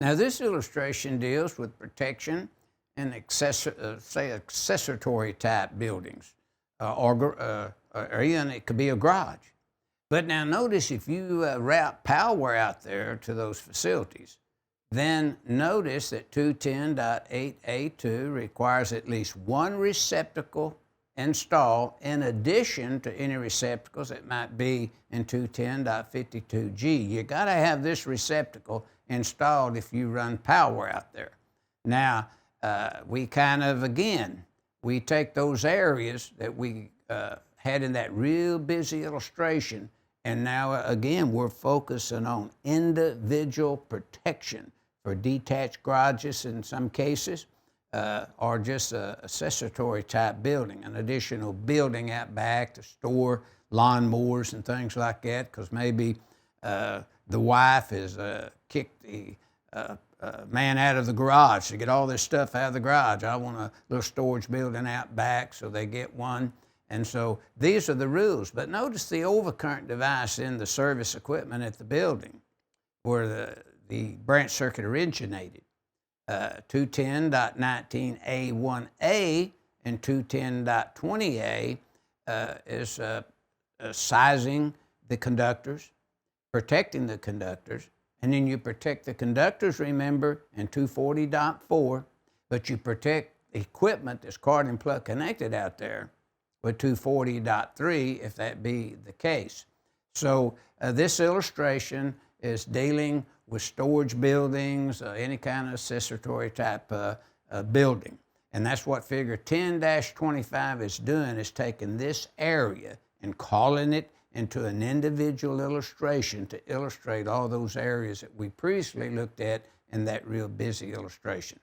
Now, this illustration deals with protection in accessory type buildings, or even it could be a garage. But now notice if you route power out there to those facilities, then notice that 210.8A2 requires at least one receptacle installed in addition to any receptacles that might be in 210.52G. You got to have this receptacle installed if you run power out there. Now, we kind of, again, we take those areas that we had in that real busy illustration, and now, again, we're focusing on individual protection for detached garages in some cases, or just a accessory type building, an additional building out back to store lawnmowers and things like that, because maybe the wife has kicked the man out of the garage to get all this stuff out of the garage. I want a little storage building out back, so they get one. And so these are the rules. But notice the overcurrent device in the service equipment at the building where the branch circuit originated. 210.19A1A and 210.20A is sizing the conductors, protecting the conductors, and then you protect the conductors, remember, in 240.4, but you protect equipment that's card and plug connected out there with 240.3 if that be the case. So this illustration is dealing with storage buildings, any kind of accessory type building. And that's what figure 10-25 is doing, is taking this area and calling it into an individual illustration to illustrate all those areas that we previously looked at in that real busy illustration.